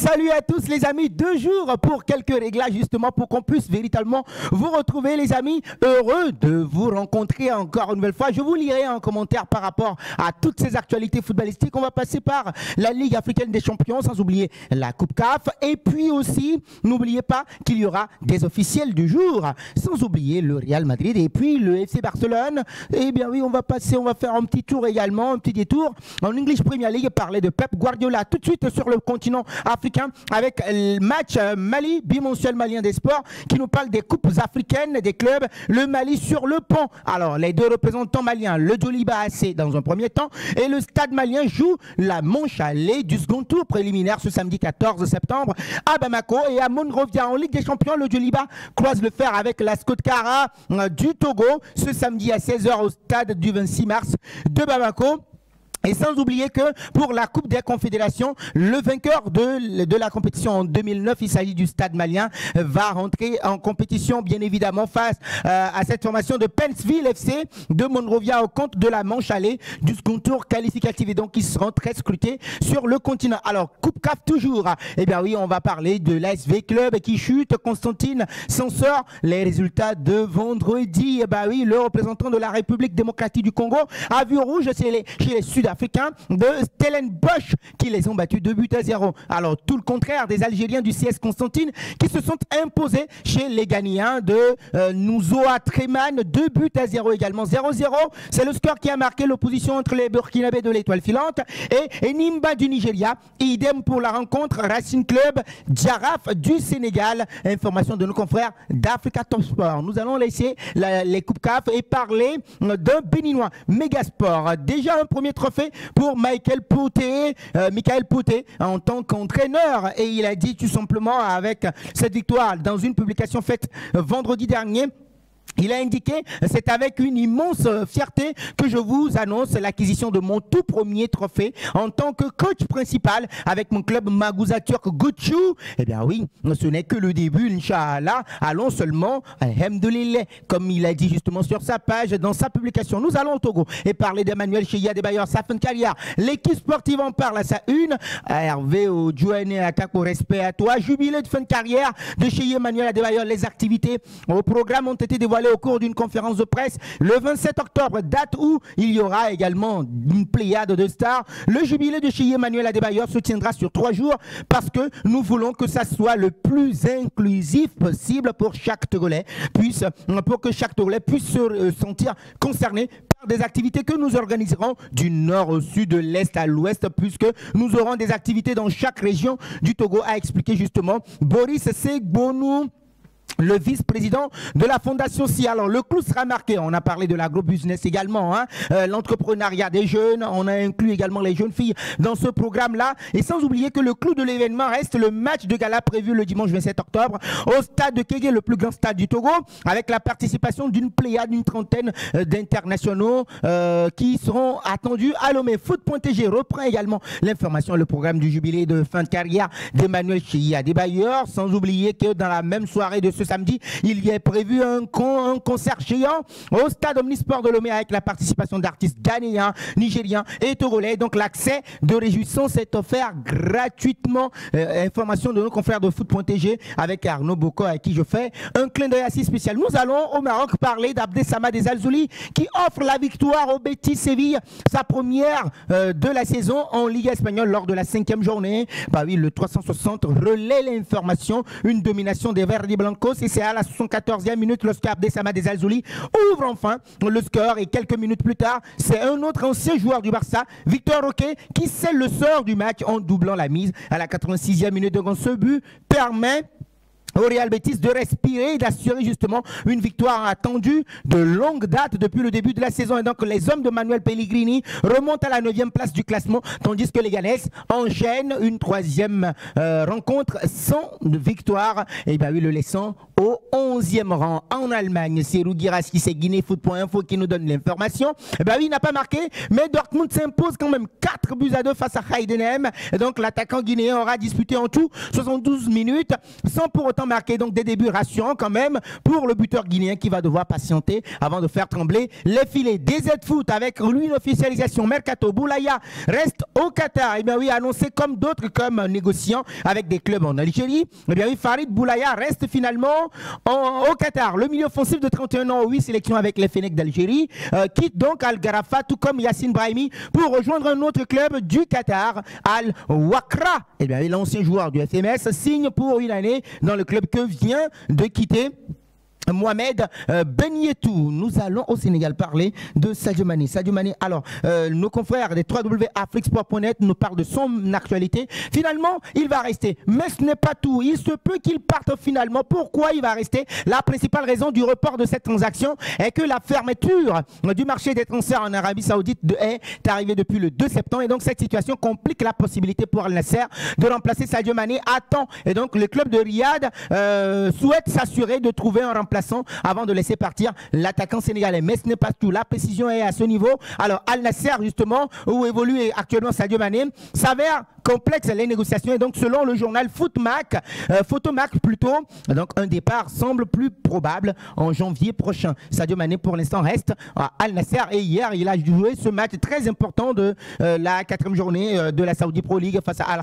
Salut à tous les amis, 2 jours pour quelques réglages justement pour qu'on puisse véritablement vous retrouver les amis. Heureux de vous rencontrer encore une nouvelle fois. Je vous lirai un commentaire par rapport à toutes ces actualités footballistiques. On va passer par la Ligue africaine des champions, sans oublier la Coupe CAF. Et puis aussi, n'oubliez pas qu'il y aura des officiels du jour, sans oublier le Real Madrid et puis le FC Barcelone. Et bien oui, on va faire un petit tour également, un petit détour en English Premier League, parler de Pep Guardiola tout de suite sur le continent africain avec le match Mali, bimensuel malien des sports, qui nous parle des coupes africaines des clubs. Le Mali sur le pont. Alors, les deux représentants maliens, le Djoliba AC dans un premier temps et le Stade malien joue la manche allée du second tour préliminaire ce samedi 14 septembre à Bamako et à Monrovia. En Ligue des Champions, le Djoliba croise le fer avec la Skodkara du Togo ce samedi à 16 h au stade du 26 mars de Bamako. Et sans oublier que pour la Coupe des Confédérations, le vainqueur de la compétition en 2009, il s'agit du Stade malien, va rentrer en compétition bien évidemment face à cette formation de Pennsville FC de Monrovia au compte de la manche allée du second tour qualificatif. Et donc ils seront très scrutés sur le continent. Alors Coupe CAF toujours, eh bien oui, on va parler de l'ASV Club qui chute, Constantine s'en sort. Les résultats de vendredi, eh bien oui, le représentant de la République démocratique du Congo a vu rouge chez les Sud-Africains de Stellenbosch qui les ont battus 2-0. Alors tout le contraire des Algériens du CS Constantine qui se sont imposés chez les Ghanéens de Nouzoa Treman 2-0 également. 0-0, c'est le score qui a marqué l'opposition entre les Burkinabés de l'Étoile filante et Nimba du Nigeria. Idem pour la rencontre Racing Club Djaraf du Sénégal. Information de nos confrères d'Africa Top Sport. Nous allons laisser les Coupes CAF et parler d'un Béninois Megasport. Déjà un premier trophée pour Michael Pouté en tant qu'entraîneur. Et il a dit tout simplement avec cette victoire dans une publication faite vendredi dernier. Il a indiqué, c'est avec une immense fierté que je vous annonce l'acquisition de mon tout premier trophée en tant que coach principal avec mon club Magouza Turk Gucci. Eh bien oui, ce n'est que le début, Inch'Allah. Allons seulement, alhamdoulilah, comme il a dit justement sur sa page, dans sa publication. Nous allons au Togo et parler d'Emmanuel Cheya Adebayor, sa fin de carrière. L'équipe sportive en parle à sa une. Hervé Odjouane Akako, respect à toi. Jubilé de fin de carrière de Cheya Emmanuel Adebayor. Les activités au programme ont été dévoilées au cours d'une conférence de presse le 27 octobre, date où il y aura également une pléiade de stars. Le jubilé de Cheya Emmanuel Adebayor se tiendra sur 3 jours parce que nous voulons que ça soit le plus inclusif possible pour chaque Togolais, pour que chaque Togolais puisse se sentir concerné par des activités que nous organiserons du nord au sud, de l'est à l'ouest, puisque nous aurons des activités dans chaque région du Togo, a expliqué justement Boris Segbonou, le vice-président de la Fondation SI. Alors, le clou sera marqué. On a parlé de l'agro-business également, hein, l'entrepreneuriat des jeunes. On a inclus également les jeunes filles dans ce programme-là. Et sans oublier que le clou de l'événement reste le match de gala prévu le dimanche 27 octobre au stade de Kégué, le plus grand stade du Togo, avec la participation d'une pléiade, d'une trentaine d'internationaux qui seront attendus à Lomé. Foot.tg reprend également l'information, le programme du jubilé de fin de carrière d'Emmanuel Cheya Adebayor. Sans oublier que dans la même soirée de ce samedi, il y est prévu un concert géant au stade Omnisport de Lomé avec la participation d'artistes ghanéens, nigériens et togolais. Donc l'accès de réjouissance est offert gratuitement. Information de nos confrères de foot.tg avec Arnaud Boko à qui je fais un clin d'œil assez spécial. Nous allons au Maroc parler d'Abdessamad El Alzouli qui offre la victoire au Betis Séville, sa première de la saison en Ligue espagnole lors de la 5e journée. Bah oui, le 360 relaie l'information, une domination des Verdi Blancos. Et c'est à la 74e minute lorsque Abdessamad El Alzouli ouvre enfin le score. Et quelques minutes plus tard, c'est un autre ancien joueur du Barça, Victor Roque, qui scelle le sort du match en doublant la mise à la 86e minute. Donc ce but permet au Real Betis de respirer et d'assurer justement une victoire attendue de longue date depuis le début de la saison. Et donc les hommes de Manuel Pellegrini remontent à la 9e place du classement, tandis que les Ganes enchaînent une 3e rencontre sans victoire. Et bien oui, le laissant au 11e rang. En Allemagne, c'est Rougiraski, c'est Guinéfoot.info qui nous donne l'information. Eh ben oui, il n'a pas marqué, mais Dortmund s'impose quand même 4-2 face à Heidenheim. Et donc l'attaquant guinéen aura disputé en tout 72 minutes sans pour autant marquer. Donc des débuts rassurants quand même pour le buteur guinéen qui va devoir patienter avant de faire trembler les filets. DZ Foot avec lui l'officialisation Mercato. Boulaya reste au Qatar. Eh bien oui, annoncé comme d'autres comme négociant avec des clubs en Algérie. Eh bien oui, Farid Boulaya reste finalement au Qatar. Le milieu offensif de 31 ans, 8 sélections avec les Fennecs d'Algérie, quitte donc Al Gharafa, tout comme Yassine Brahimi, pour rejoindre un autre club du Qatar, Al Wakra. Eh bien, l'ancien joueur du FMS signe pour une année dans le club que vient de quitter Mohamed Benyetou. Nous allons au Sénégal parler de Sadio Mané. Sadio Mané, alors, nos confrères des www.afriquesport.net nous parlent de son actualité. Finalement, il va rester. Mais ce n'est pas tout. Il se peut qu'il parte finalement. Pourquoi il va rester? La principale raison du report de cette transaction est que la fermeture du marché des transferts en Arabie Saoudite est arrivée depuis le 2 septembre. Et donc, cette situation complique la possibilité pour Al Nasser de remplacer Sadio Mané à temps. Et donc, le club de Riyad souhaite s'assurer de trouver un remplaçant avant de laisser partir l'attaquant sénégalais. Mais ce n'est pas tout. La précision est à ce niveau. Alors, Al Nasser, justement, où évolue actuellement Sadio Mané, s'avère complexe les négociations. Et donc, selon le journal Photomac plutôt, donc un départ semble plus probable en janvier prochain. Sadio Mané, pour l'instant, reste à Al Nasser. Et hier, il a joué ce match très important de la 4e journée de la Saudi Pro League face à Al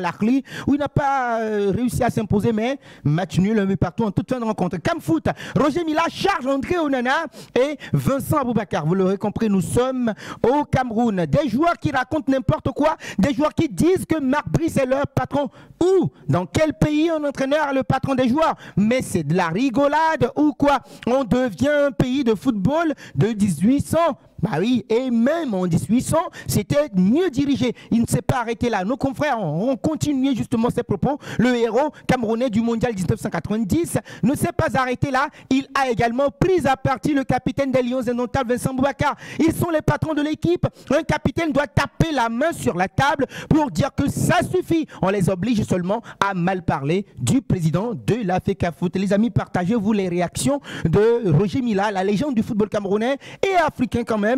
Ahly, où il n'a pas réussi à s'imposer, mais match nul, un but partout en toute fin de rencontre. Cam Foot, Roger Mila charge André Onana et Vincent Aboubakar. Vous l'aurez compris, nous sommes au Cameroun. Des joueurs qui racontent n'importe quoi, des joueurs qui disent que Marc Brice est leur patron. Où? Dans quel pays un entraîneur est le patron des joueurs? Mais c'est de la rigolade ou quoi? On devient un pays de football de 1800. Bah oui, et même en 1800, c'était mieux dirigé. Il ne s'est pas arrêté là. Nos confrères ont continué justement ses propos. Le héros camerounais du mondial 1990 ne s'est pas arrêté là. Il a également pris à partie le capitaine des Lions indomptables, Vincent Boubacar. Ils sont les patrons de l'équipe. Un capitaine doit taper la main sur la table pour dire que ça suffit. On les oblige seulement à mal parler du président de la FECAFOOT. Les amis, partagez-vous les réactions de Roger Mila, la légende du football camerounais et africain quand même,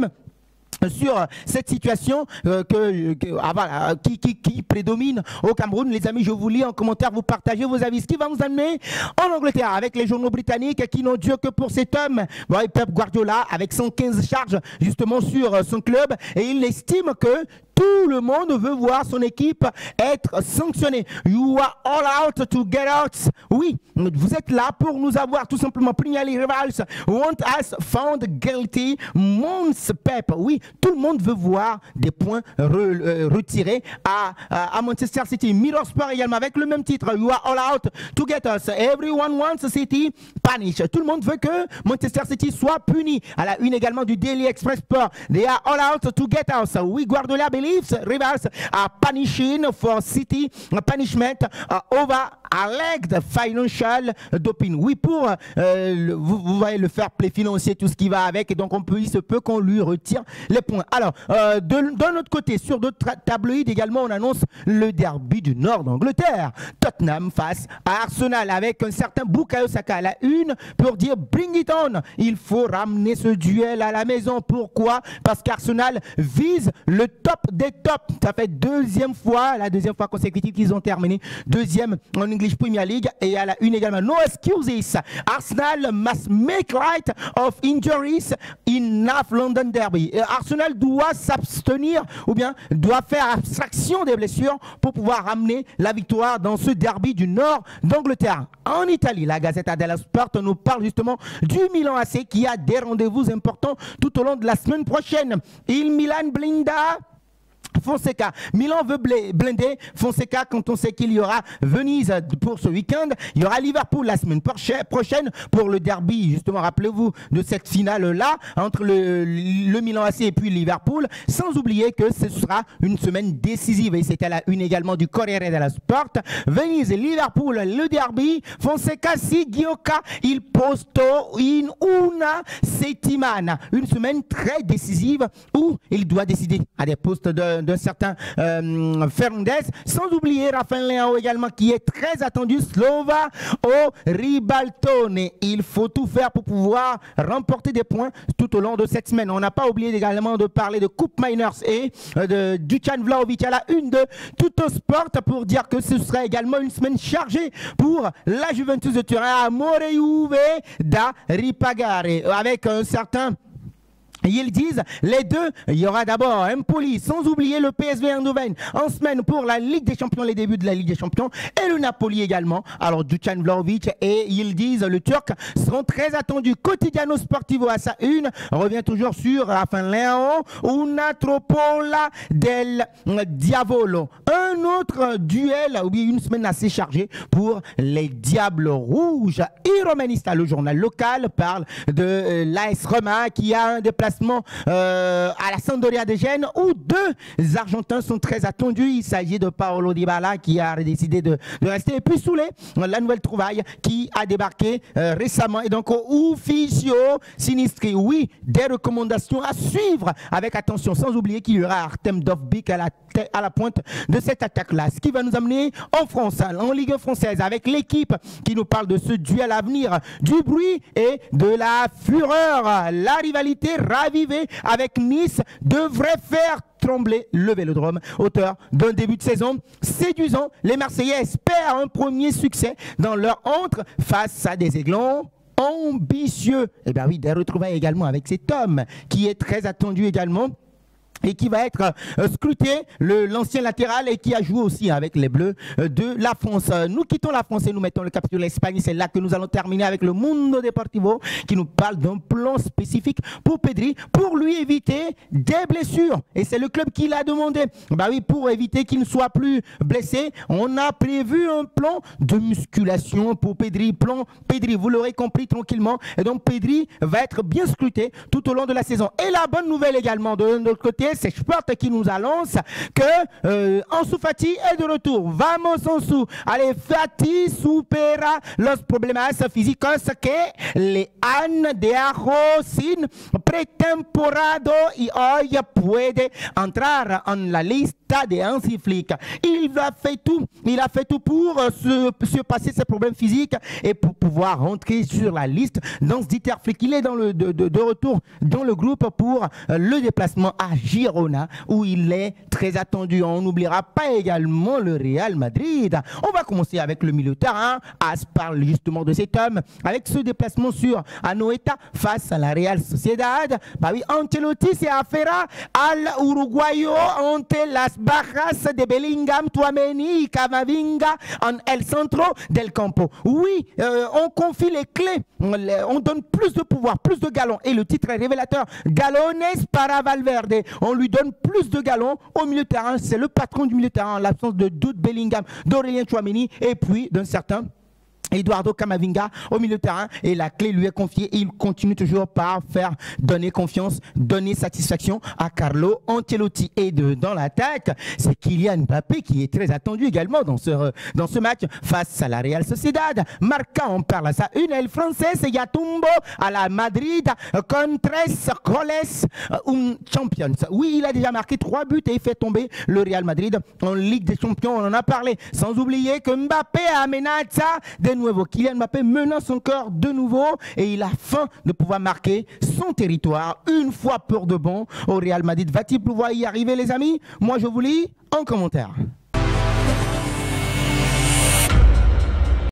sur cette situation qui prédomine au Cameroun. Les amis, je vous lis en commentaire, vous partagez vos avis. Ce qui va nous amener en Angleterre avec les journaux britanniques qui n'ont Dieu que pour cet homme, Pep Guardiola, avec 115 charges justement sur son club, et il estime que tout le monde veut voir son équipe être sanctionnée. You are all out to get out. Oui, vous êtes là pour nous avoir tout simplement. Premier League rivals want us found guilty. Mons Pep. Oui, tout le monde veut voir des points retirés à Manchester City. Mirrorsport également avec le même titre. You are all out to get us. Everyone wants City punished. Tout le monde veut que Manchester City soit puni. À la une également du Daily Express Sport. They are all out to get us. Oui, Guardiola believes rivals are punishing for City punishment over alleged financial doping. Oui, pour vous voyez le fair play financier, tout ce qui va avec, et donc il se peut qu'on lui retire les points. Alors, d'un autre côté, sur d'autres tabloïds également, on annonce le derby du nord d'Angleterre. Tottenham face à Arsenal avec un certain Bukayo Saka à la une pour dire bring it on. Il faut ramener ce duel à la maison. Pourquoi? Parce qu'Arsenal vise le top des tops. Ça fait la deuxième fois consécutive qu'ils ont terminé deuxième en English Premier League, et à la une également. No excuses. Arsenal must make light of injuries in North London Derby. Arsenal doit s'abstenir ou bien doit faire abstraction des blessures pour pouvoir ramener la victoire dans ce derby du nord d'Angleterre. En Italie, la Gazzetta dello Sport nous parle justement du Milan AC qui a des rendez-vous importants tout au long de la semaine prochaine. Il Milan blinda Fonseca. Milan veut blinder Fonseca quand on sait qu'il y aura Venise pour ce week-end. Il y aura Liverpool la semaine prochaine pour le derby, justement, rappelez-vous de cette finale-là entre le Milan AC et puis Liverpool, sans oublier que ce sera une semaine décisive. Et c'était à la une également du Corriere dello Sport. Venise, Liverpool, le derby. Fonseca si Gioca il posto in una settimana. Une semaine très décisive où il doit décider à des postes de d'un certain Fernandez. Sans oublier Rafael Leao également qui est très attendu, Slova au Ribaltone. Il faut tout faire pour pouvoir remporter des points tout au long de cette semaine. On n'a pas oublié également de parler de Coupe Miners et de Dusan Vlahovic à la une de Tutto Sport pour dire que ce sera également une semaine chargée pour la Juventus de Turin. Amore Juve da Ripagare avec un certain Ils disent les deux, il y aura d'abord Empoli, sans oublier le PSV Eindhoven en semaine pour la Ligue des Champions, les débuts de la Ligue des Champions, et le Napoli également. Alors Dusan Vlahovic et ils disent le Turc seront très attendus. Quotidiano Sportivo à sa une revient toujours sur Rafael Leao, una trappola del Diavolo. Un autre duel, oui, une semaine assez chargée pour les Diables Rouges. Il Romanista, le journal local, parle de l'AS Roma qui a un déplacement à la Sampdoria de Gênes où deux Argentins sont très attendus. Il s'agit de Paolo Dybala qui a décidé de rester. Et puis Soulé, la nouvelle trouvaille qui a débarqué récemment. Et donc Ufficio Sinistri, oui, des recommandations à suivre avec attention. Sans oublier qu'il y aura Artem Dovbyk à la pointe de cette attaque-là. Ce qui va nous amener en France, en Ligue française, avec l'équipe qui nous parle de ce duel à venir, du bruit et de la fureur. La rivalité ravivée avec Nice devrait faire trembler le Vélodrome. Auteur d'un début de saison séduisant, les Marseillais espèrent un premier succès dans leur entre face à des Aiglons ambitieux. Et bien oui, des retrouvailles également avec cet homme qui est très attendu également et qui va être scruté, l'ancien latéral, et qui a joué aussi avec les Bleus de la France. Nous quittons la France et nous mettons le cap sur l'Espagne. C'est là que nous allons terminer avec le Mundo Deportivo qui nous parle d'un plan spécifique pour Pedri, pour lui éviter des blessures. Et c'est le club qui l'a demandé. Bah oui, pour éviter qu'il ne soit plus blessé, on a prévu un plan de musculation pour Pedri. Plan Pedri, vous l'aurez compris tranquillement. Et donc Pedri va être bien scruté tout au long de la saison. Et la bonne nouvelle également de notre côté, c'est Sport qui nous annonce que Ansu Fati est de retour. Vamos Ansu. Allez, Fati supera los problemas físicos que le han dejado sin pretemporada y hoy puede entrar en la lista de Hansi Flick. Il a fait tout pour surpasser ses problèmes physiques et pour pouvoir rentrer sur la liste d'Hans-Dieter Flick. Il est de retour dans le groupe pour le déplacement à Girona où il est très attendu. On n'oubliera pas également le Real Madrid. On va commencer avec le milieu de terrain. As parle justement de cet homme avec ce déplacement sur Anoeta face à la Real Sociedad. Bah oui, Ancelotti se affaira al Uruguayo ante las bajas de Bellingham, Tchouaméni y Camavinga en el centro del campo. Oui, on confie les clés, on donne plus de pouvoir, plus de galons. Et le titre est révélateur. Galones para Valverde. On lui donne plus de galons au milieu de terrain. C'est le patron du milieu de terrain en l'absence de Jude Bellingham, d'Aurélien Tchouaméni et puis d'un certain Eduardo Camavinga au milieu de terrain, et la clé lui est confiée et il continue toujours par faire donner confiance, donner satisfaction à Carlo Ancelotti. Et dans l'attaque, c'est Kylian Mbappé qui est très attendu également dans ce match face à la Real Sociedad. Marca, on parle à ça, une el française, Yatumbo à la Madrid, con 3 goles, Champions. Oui, il a déjà marqué 3 buts et il fait tomber le Real Madrid en Ligue des Champions, on en a parlé. Sans oublier que Mbappé amenaza de nouveau. Kylian Mbappé menace encore de nouveau et il a faim de pouvoir marquer son territoire une fois pour de bon au Real Madrid. Va-t-il pouvoir y arriver, les amis? Moi, je vous lis en commentaire.